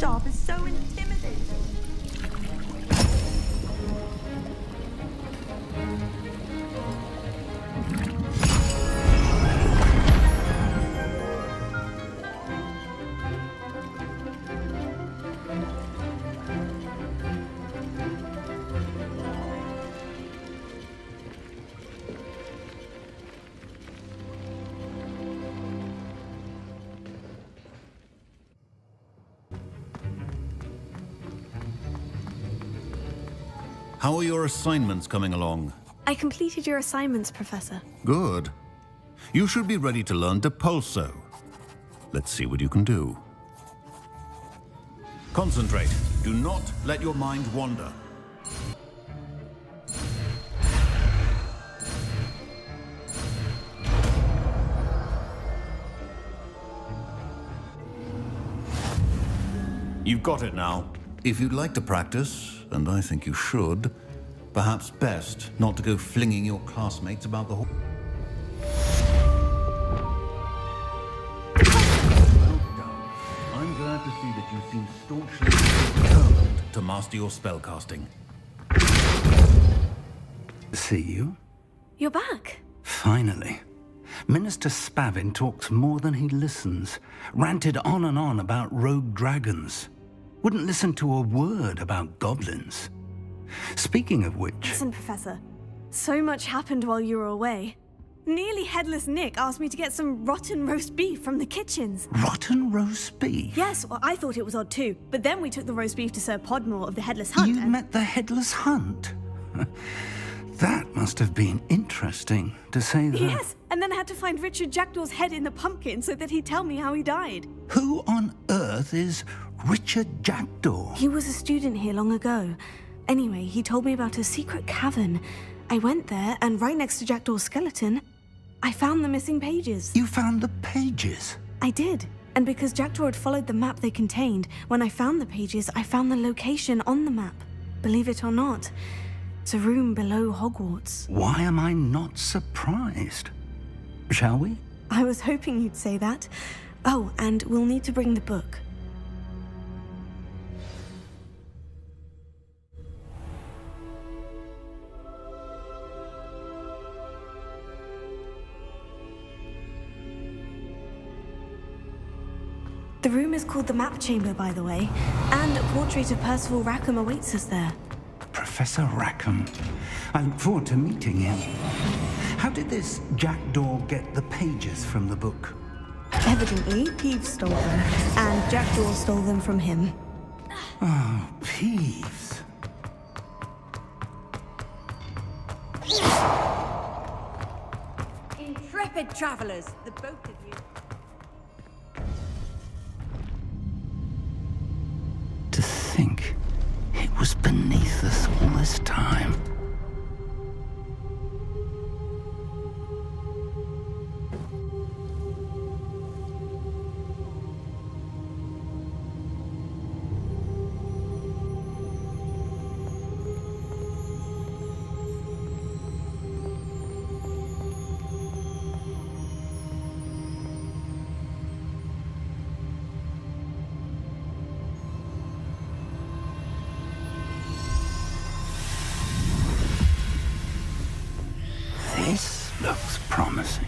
sharp is so intimidating. How are your assignments coming along? I completed your assignments, Professor. Good. You should be ready to learn Depulso. Let's see what you can do. Concentrate. Do not let your mind wander. You've got it now. If you'd like to practice, and I think you should, perhaps best not to go flinging your classmates about the hall. Well done. I'm glad to see that you seem staunchly determined to master your spellcasting. See you? You're back. Finally. Minister Spavin talks more than he listens. Ranted on and on about rogue dragons. Wouldn't listen to a word about goblins. Speaking of which... Listen, Professor. So much happened while you were away. Nearly Headless Nick asked me to get some rotten roast beef from the kitchens. Rotten roast beef? Yes, well, I thought it was odd too. But then we took the roast beef to Sir Podmore of the Headless Hunt. You met the Headless Hunt? That must have been interesting, to say the... Yes, and then I had to find Richard Jackdaw's head in the pumpkin so that he'd tell me how he died. Who on earth is Richard Jackdaw? He was a student here long ago. Anyway, he told me about a secret cavern. I went there, and right next to Jackdaw's skeleton, I found the missing pages. You found the pages? I did. And because Jackdaw had followed the map they contained, when I found the pages, I found the location on the map. Believe it or not, it's a room below Hogwarts. Why am I not surprised? Shall we? I was hoping you'd say that. Oh, and we'll need to bring the book. The room is called the Map Chamber, by the way, and a portrait of Percival Rackham awaits us there. Professor Rackham. I look forward to meeting him. How did this Jackdaw get the pages from the book? Evidently, Peeves stole them, and Jackdaw stole them from him. Oh, Peeves. Intrepid travelers, the both of you. To think it was beneath us all this time. This looks promising.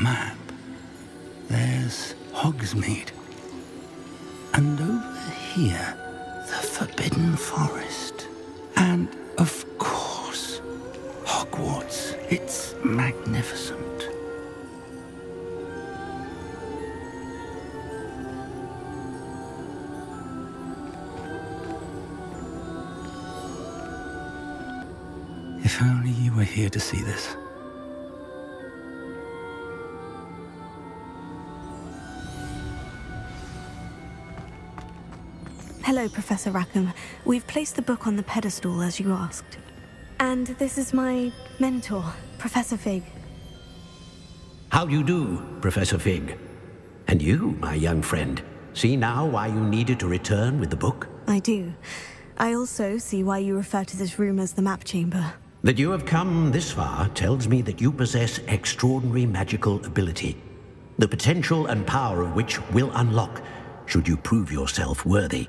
Map. There's Hogsmeade. And over here, the Forbidden Forest. And, of course, Hogwarts. It's magnificent. If only you were here to see this. Hello, Professor Rackham. We've placed the book on the pedestal as you asked. And this is my mentor, Professor Fig. How do you do, Professor Fig? And you, my young friend, see now why you needed to return with the book? I do. I also see why you refer to this room as the map chamber. That you have come this far tells me that you possess extraordinary magical ability, the potential and power of which will unlock should you prove yourself worthy.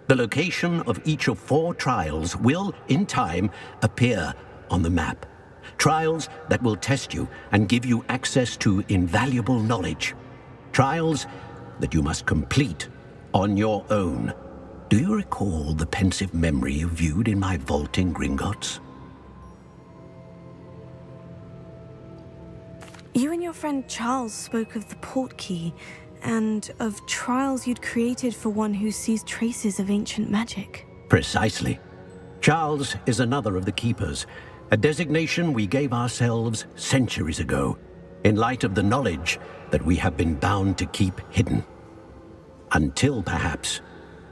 The location of each of 4 trials will, in time, appear on the map. Trials that will test you and give you access to invaluable knowledge. Trials that you must complete on your own. Do you recall the pensive memory you viewed in my vault in Gringotts? You and your friend Charles spoke of the portkey, and of trials you'd created for one who sees traces of ancient magic. Precisely. Charles is another of the Keepers, a designation we gave ourselves centuries ago, in light of the knowledge that we have been bound to keep hidden. Until, perhaps,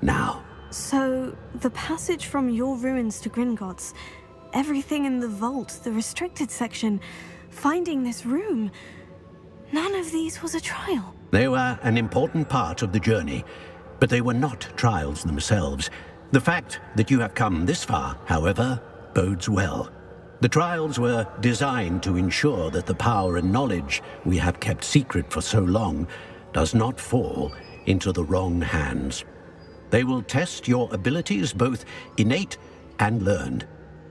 now. So, the passage from your ruins to Gringotts, everything in the vault, the restricted section, finding this room, none of these was a trial. They were an important part of the journey, but they were not trials themselves. The fact that you have come this far, however, bodes well. The trials were designed to ensure that the power and knowledge we have kept secret for so long does not fall into the wrong hands. They will test your abilities, both innate and learned.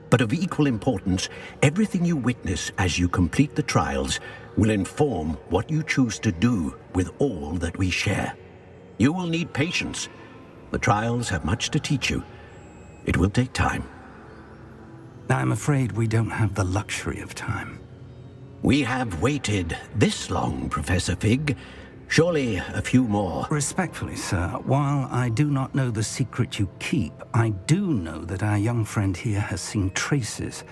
But of equal importance, everything you witness as you complete the trials will inform what you choose to do with all that we share. You will need patience. The trials have much to teach you. It will take time. I'm afraid we don't have the luxury of time. We have waited this long, Professor Fig. Surely a few more. Respectfully, sir, while I do not know the secret you keep, I do know that our young friend here has seen traces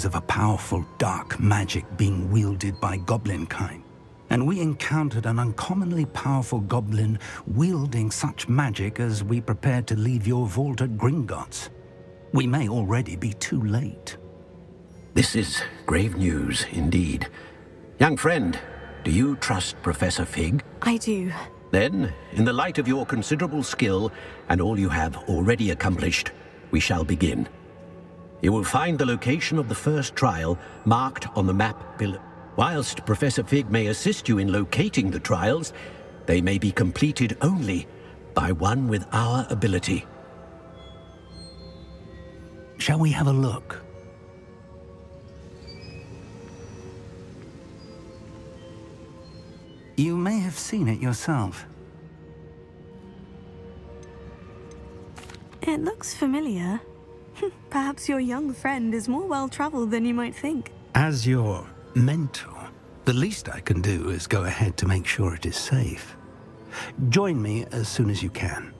of a powerful dark magic being wielded by goblin kind. And we encountered an uncommonly powerful goblin wielding such magic as we prepared to leave your vault at Gringotts. We may already be too late. This is grave news indeed. Young friend, do you trust Professor Fig? I do. Then, in the light of your considerable skill and all you have already accomplished, we shall begin. You will find the location of the first trial marked on the map below. Whilst Professor Fig may assist you in locating the trials, they may be completed only by one with our ability. Shall we have a look? You may have seen it yourself. It looks familiar. Perhaps your young friend is more well-traveled than you might think. As your mentor, the least I can do is go ahead to make sure it is safe. Join me as soon as you can.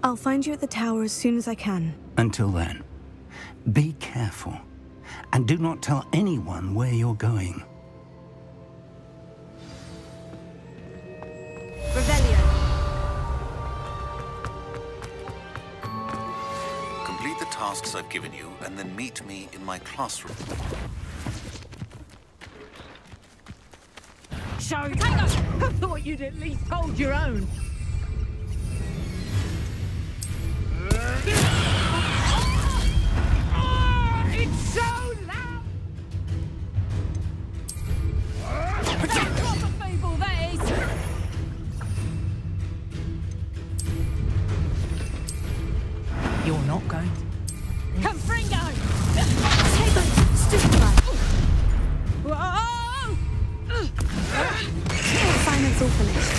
I'll find you at the tower as soon as I can. Until then, be careful, and do not tell anyone where you're going. Revelio. Complete the tasks I've given you, and then meet me in my classroom. Show. I thought you'd at least hold your own. It's so loud! Proper feeble, that is! You're not going to... Come, Fringo! Take that stupid guy. Whoa! Assignment's all finished.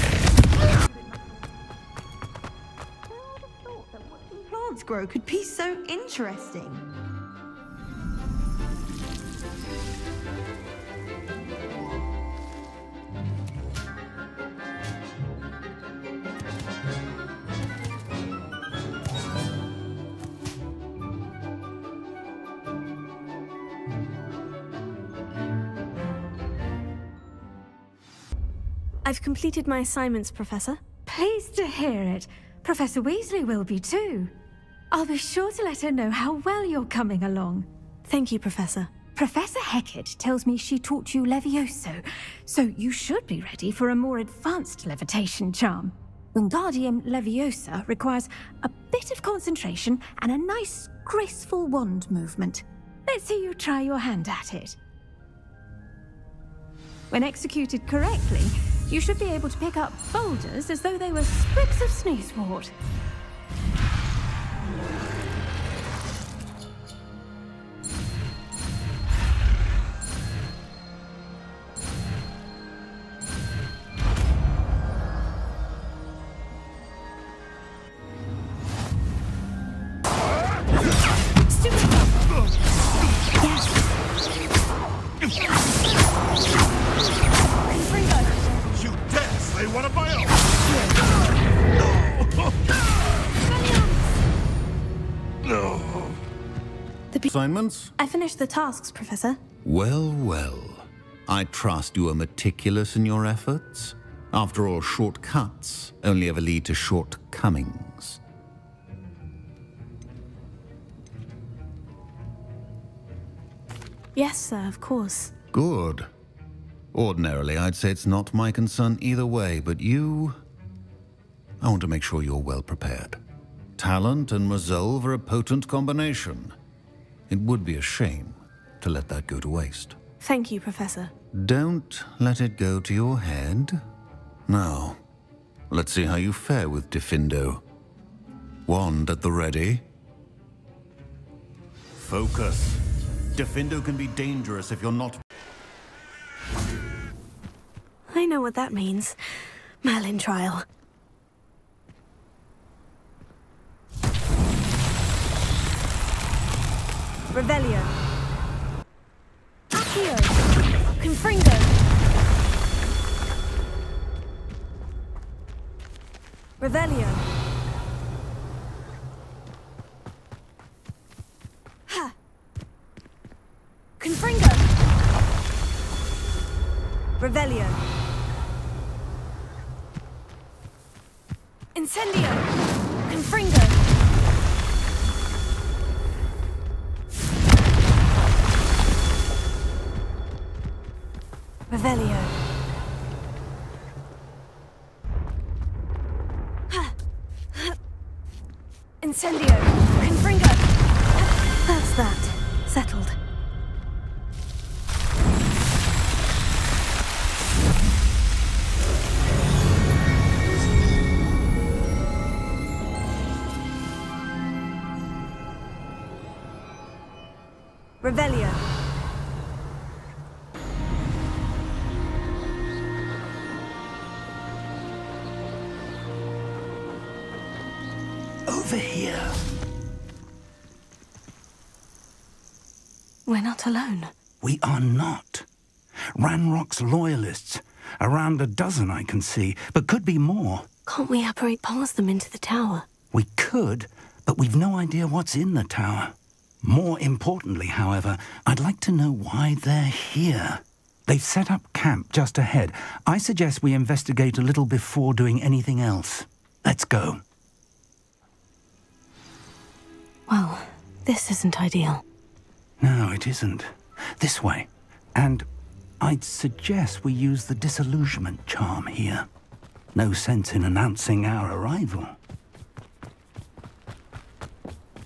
Plants grow could be so interesting. I've completed my assignments, Professor. pleased to hear it. Professor Weasley will be too. I'll be sure to let her know how well you're coming along. Thank you, Professor. Professor Hecat tells me she taught you Levioso, so you should be ready for a more advanced levitation charm. Wingardium Leviosa requires a bit of concentration and a nice, graceful wand movement. Let's see you try your hand at it. When executed correctly, you should be able to pick up boulders as though they were sprigs of sneezewort. Assignments? I finished the tasks, Professor. Well, well. I trust you are meticulous in your efforts. After all, shortcuts only ever lead to shortcomings. Yes, sir, of course. Good. Ordinarily, I'd say it's not my concern either way, but you... I want to make sure you're well prepared. Talent and resolve are a potent combination. It would be a shame to let that go to waste. Thank you, Professor. Don't let it go to your head. Now, let's see how you fare with Diffindo. Wand at the ready. Focus. Diffindo can be dangerous if you're not... I know what that means. Merlin trial. Revelio. Accio. Confringo. Revelio. Ha. Confringo. Revelio. Incendio. Confringo. Revelio. Incendio. Confringo. That's that. Settled. Revelio. Over here. We're not alone. We are not. Ranrock's loyalists. Around a dozen I can see, but could be more. Can't we apparate past them into the tower? We could, but we've no idea what's in the tower. More importantly, however, I'd like to know why they're here. They've set up camp just ahead. I suggest we investigate a little before doing anything else. Let's go. Well, this isn't ideal. No, it isn't. This way. And I'd suggest we use the disillusionment charm here. No sense in announcing our arrival.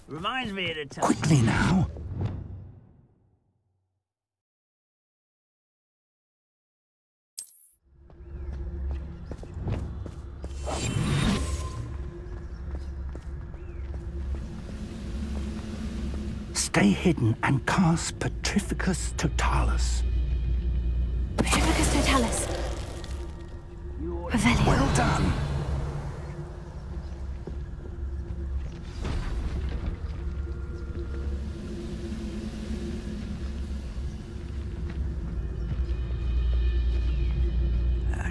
Reminds me of the time. Quickly now. Stay hidden and cast Petrificus Totalis. Petrificus Totalis. Revelio. Well done.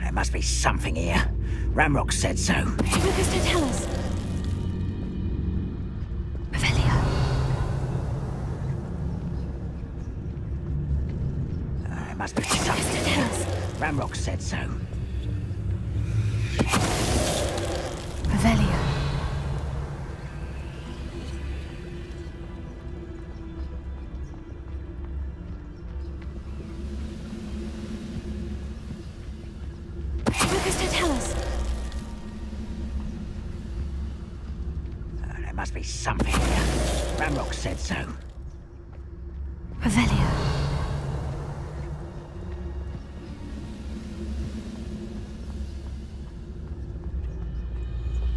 There must be something here. Ramrock said so. Petrificus Totalis. Revelio. There must be something here. Ramrock said so. be something here. Ramrock said so. Revelio.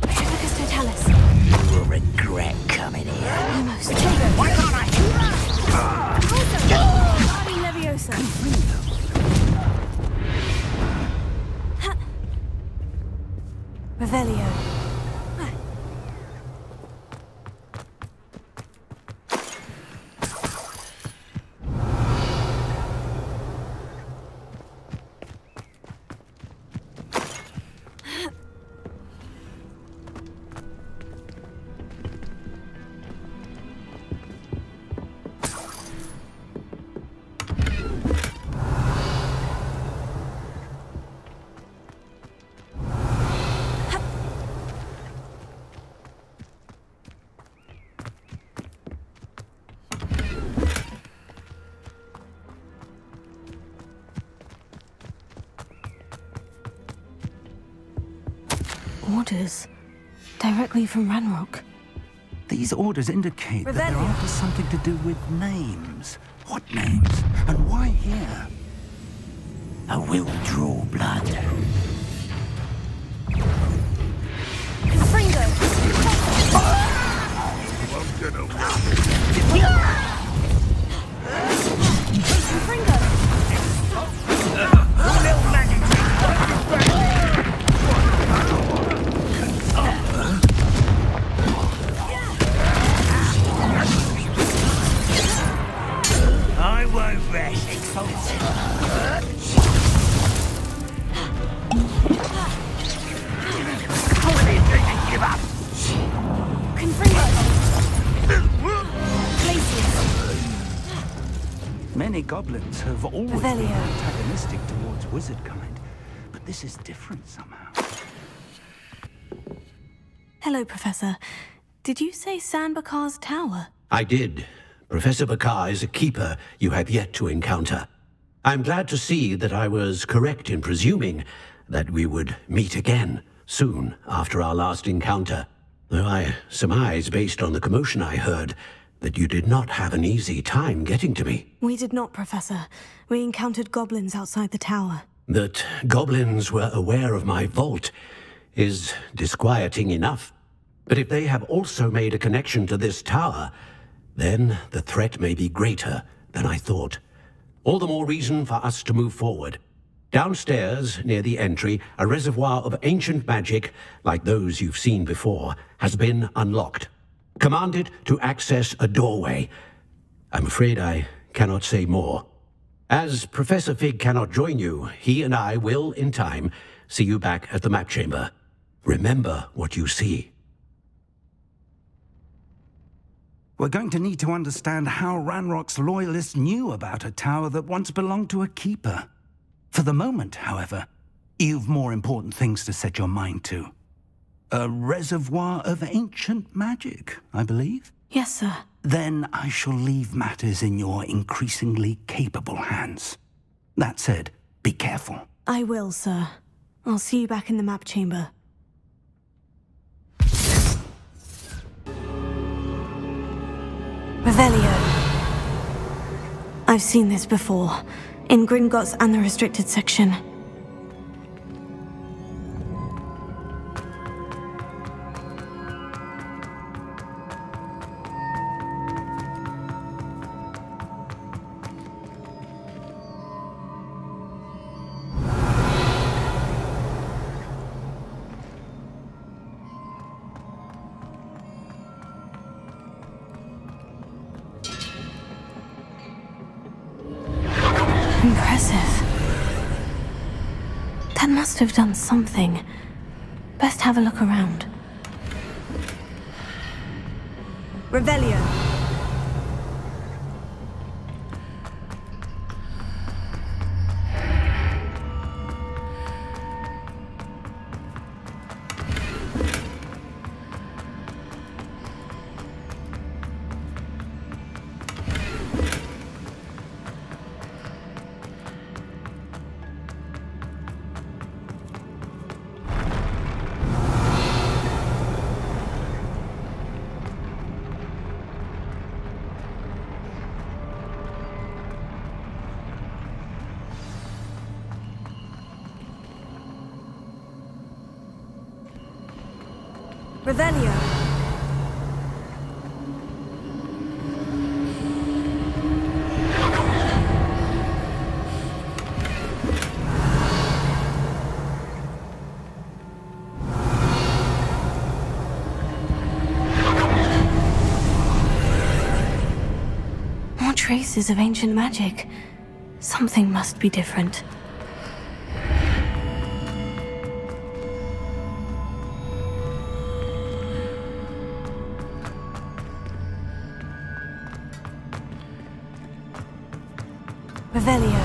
Tribicus totalis. You will regret coming here. Almost. Why can't I? Guardian Leviosa. Revelio. Orders. Directly from Ranrock. These orders indicate that they're after something to do with names. What names? And why here? I will draw blood. Confringo! Confringo! I won't rest until give up. Confringo! Glacius! Many goblins have always been Revelio. antagonistic towards wizard kind, but this is different somehow. Hello, Professor. Did you say San Bakar's tower? I did. Professor Bakar is a keeper you have yet to encounter. I'm glad to see that I was correct in presuming that we would meet again soon after our last encounter. Though I surmise, based on the commotion I heard, that you did not have an easy time getting to me. We did not, Professor. We encountered goblins outside the tower. That goblins were aware of my vault is disquieting enough. But if they have also made a connection to this tower, then the threat may be greater than I thought. All the more reason for us to move forward. Downstairs, near the entry, a reservoir of ancient magic, like those you've seen before, has been unlocked. Command it to access a doorway. I'm afraid I cannot say more. As Professor Fig cannot join you, he and I will, in time, see you back at the map chamber. Remember what you see. We're going to need to understand how Ranrock's loyalists knew about a tower that once belonged to a keeper. For the moment, however, you've more important things to set your mind to. A reservoir of ancient magic, I believe? Yes, sir. Then I shall leave matters in your increasingly capable hands. That said, be careful. I will, sir. I'll see you back in the map chamber. Revelio. I've seen this before, in Gringotts and the restricted section. Impressive. That must have done something. Best have a look around. Revelio. Revelio. More traces of ancient magic. Something must be different. Revelio.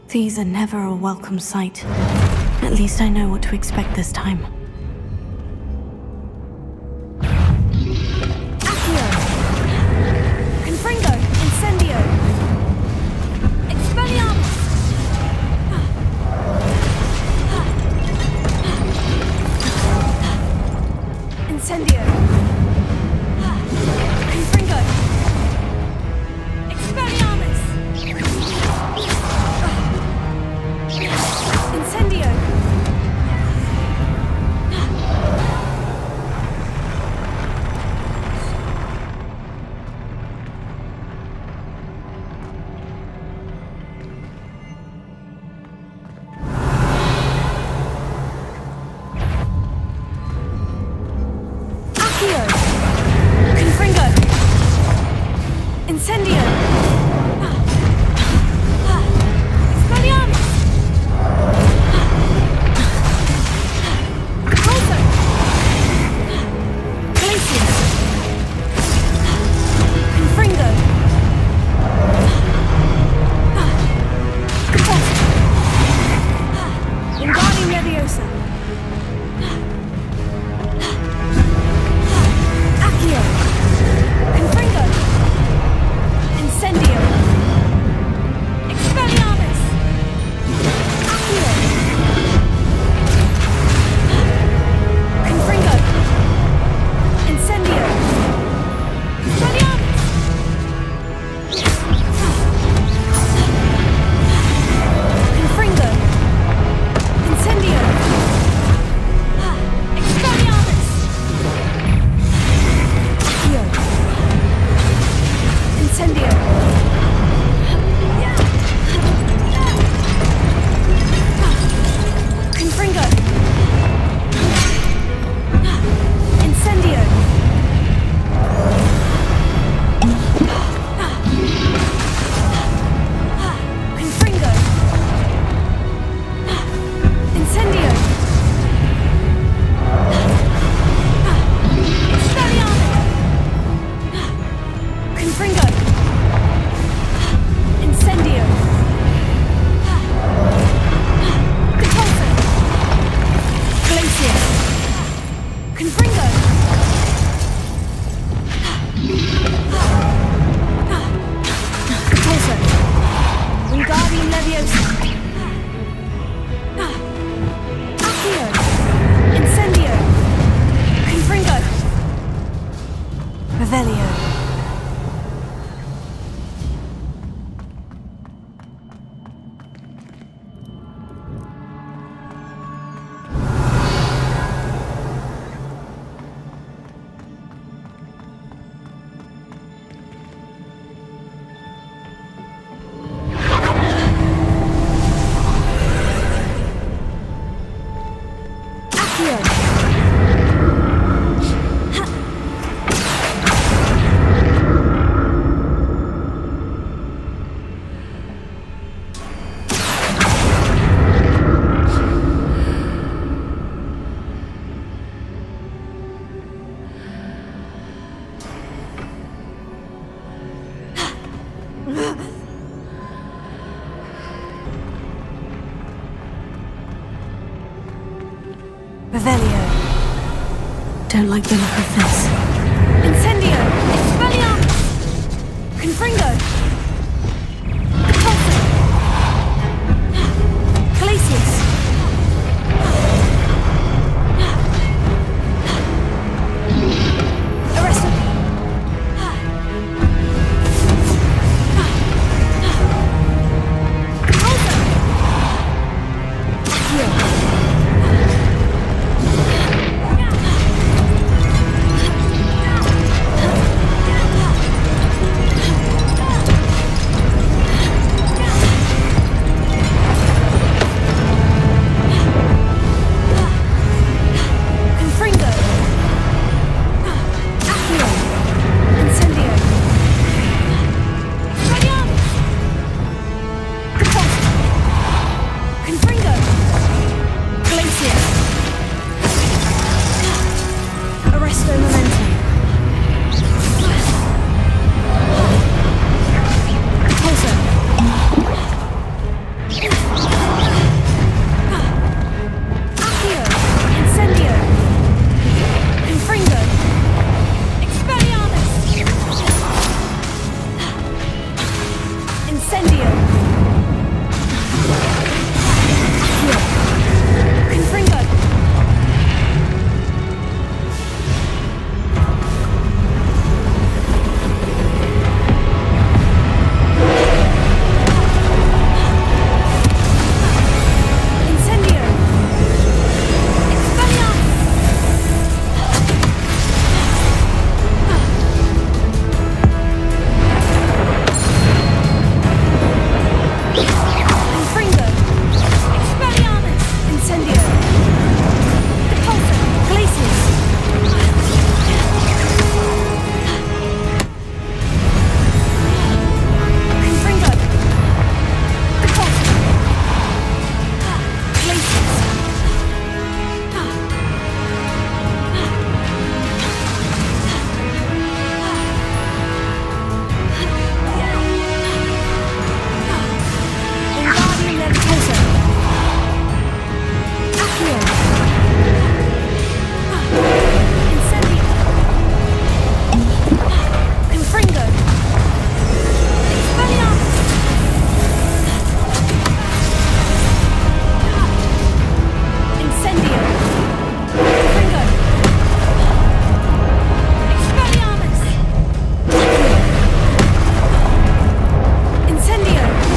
These are never a welcome sight. At least I know what to expect this time. Accio! Confringo! Incendio! Expelliarmus! Incendio! Confringo! Expelliarmus! Incendio! Accio! Confringo! Incendio! Expelliarmus! Confringo! Wingardium Leviosa! Accio! Confringo! Incendio! Expelliarmus! Accio! Confringo! Incendio! Expelliarmus! Confringo! Incendio! Expelliarmus! Accio! Incendio! Confringo! Incendio! Confringo! Incendio! Expelliarmus! Confringo! Incendio! Repulsor! Glacier! Confringo! Repulsor! Wingardium Leviosa! Accio! Incendio! Confringo! Revelio! Revelio. Don't like the look of this. Incendio! Expelliarmus! Confringo! Repulsor! Glacius! Incendio! Confringo! Incendio!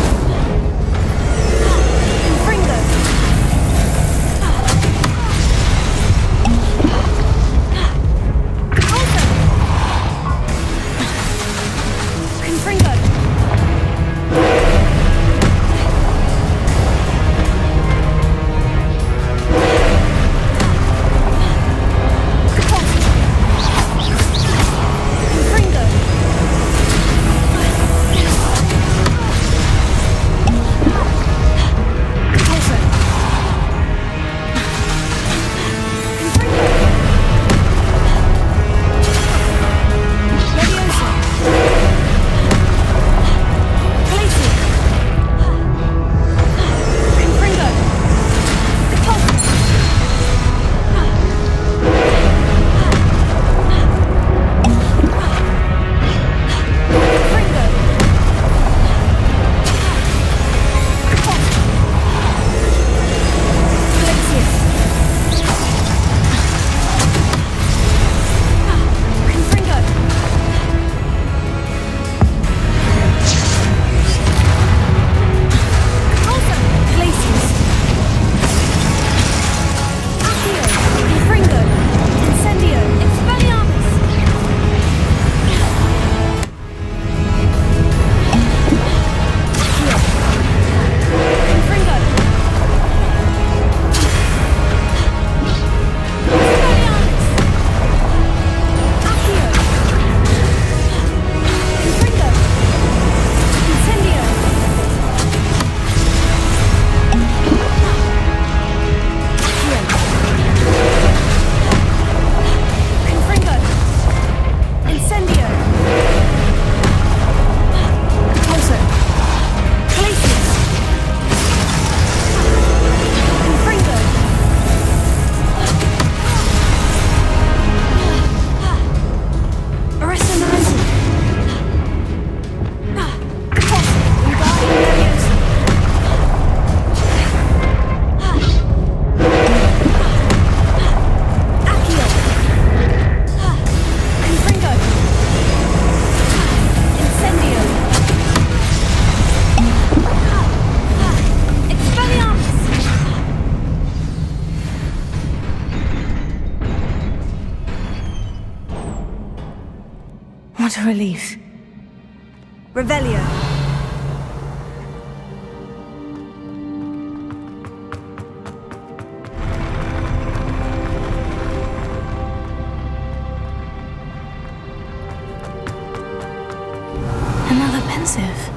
What a relief. Revelio. Another pensive.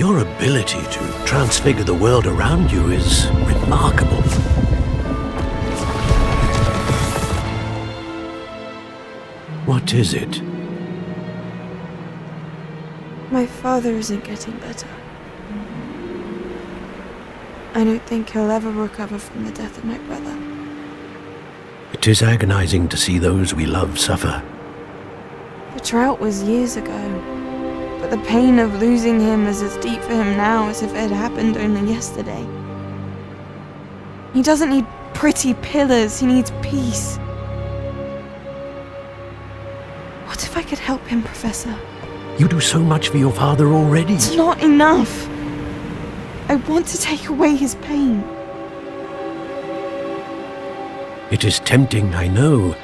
Your ability to transfigure the world around you is remarkable. What is it? My father isn't getting better. I don't think he'll ever recover from the death of my brother. It is agonizing to see those we love suffer. The drought was years ago, but the pain of losing him is as deep for him now as if it had happened only yesterday. He doesn't need pretty pillars, he needs peace. What if I could help him, Professor? You do so much for your father already. It's not enough. I want to take away his pain. It is tempting, I know,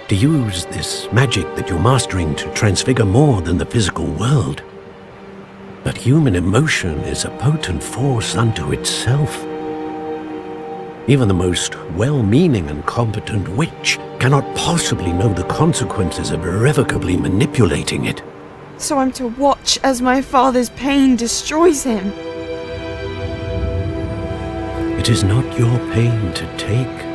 to use this magic that you're mastering to transfigure more than the physical world. But human emotion is a potent force unto itself. Even the most well-meaning and competent witch cannot possibly know the consequences of irrevocably manipulating it. So I'm to watch as my father's pain destroys him. It is not your pain to take.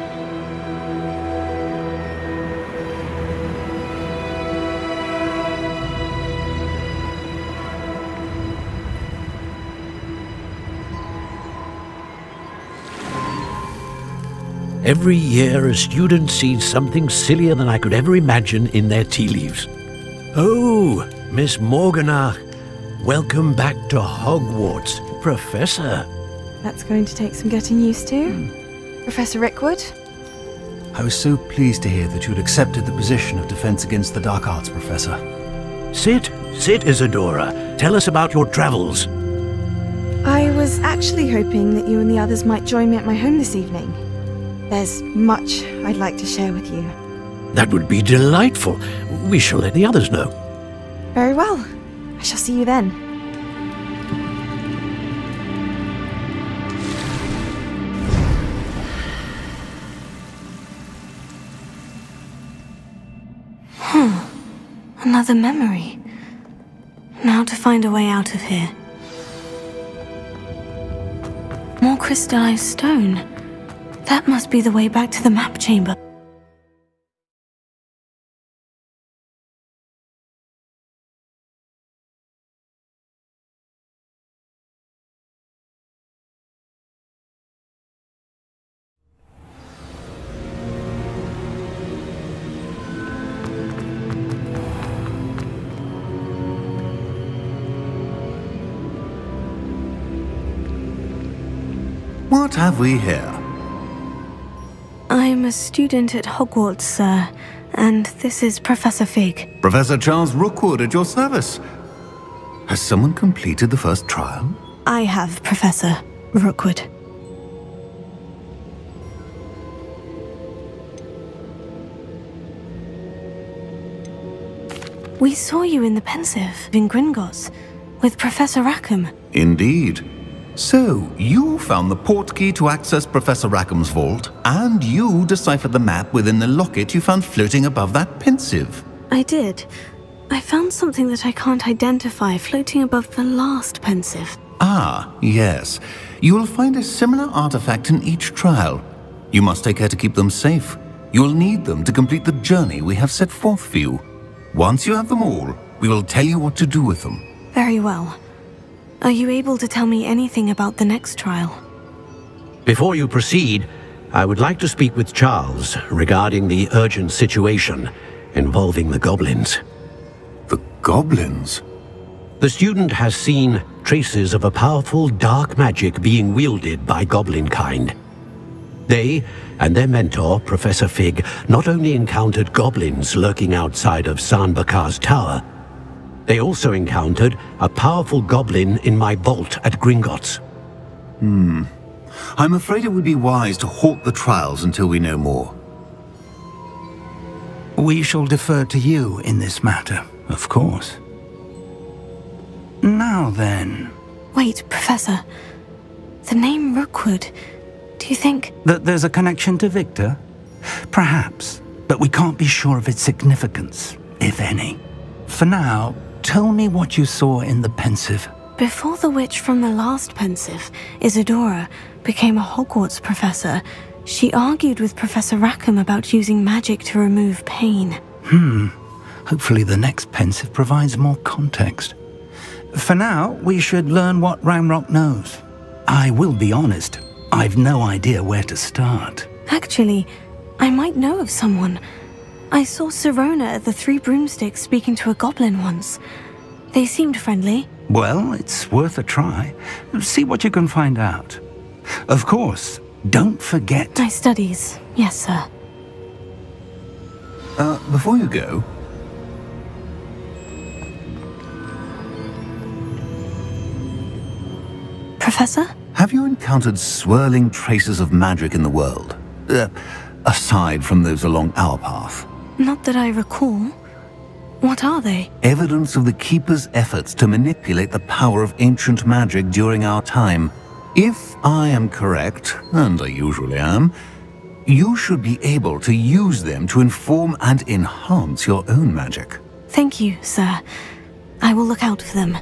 Every year, a student sees something sillier than I could ever imagine in their tea leaves. Oh, Miss Morganach, welcome back to Hogwarts, Professor. That's going to take some getting used to. Professor Rickwood? I was so pleased to hear that you'd accepted the position of Defense Against the Dark Arts, Professor. Sit, Isadora. Tell us about your travels. I was actually hoping that you and the others might join me at my home this evening. There's much I'd like to share with you. That would be delightful. We shall let the others know. Very well. I shall see you then. Another memory. Now to find a way out of here. More crystallized stone. That must be the way back to the map chamber. What have we here? I'm a student at Hogwarts, sir, and this is Professor Fig. Professor Charles Rookwood at your service. Has someone completed the first trial? I have, Professor Rookwood. We saw you in the Pensive in Gringotts with Professor Rackham. Indeed. So, you found the portkey to access Professor Rackham's vault, and you deciphered the map within the locket you found floating above that Pensive. I did. I found something that I can't identify floating above the last Pensive. Ah, yes. You will find a similar artifact in each trial. You must take care to keep them safe. You will need them to complete the journey we have set forth for you. Once you have them all, we will tell you what to do with them. Very well. Are you able to tell me anything about the next trial? Before you proceed, I would like to speak with Charles regarding the urgent situation involving the goblins. The goblins? The student has seen traces of a powerful dark magic being wielded by goblin kind. They and their mentor, Professor Fig, not only encountered goblins lurking outside of San Bakar's tower, they also encountered a powerful goblin in my vault at Gringotts. I'm afraid it would be wise to halt the trials until we know more. We shall defer to you in this matter, of course. Now then... Wait, Professor. The name Rookwood. Do you think... That there's a connection to Victor? Perhaps, but we can't be sure of its significance, if any. For now, tell me what you saw in the Pensive. Before the witch from the last pensive, Isadora, became a Hogwarts professor, she argued with Professor Rackham about using magic to remove pain. Hopefully the next pensive provides more context. For now, we should learn what Ranrock knows. I will be honest, I've no idea where to start. Actually, I might know of someone. I saw Sirona at the Three Broomsticks speaking to a goblin once. They seemed friendly. Well, it's worth a try. See what you can find out. Of course, don't forget... My studies. Yes, sir. Before you go... Professor? Have you encountered swirling traces of magic in the world? Aside from those along our path? Not that I recall. What are they? Evidence of the Keeper's efforts to manipulate the power of ancient magic during our time. If I am correct, and I usually am, you should be able to use them to inform and enhance your own magic. Thank you, sir. I will look out for them.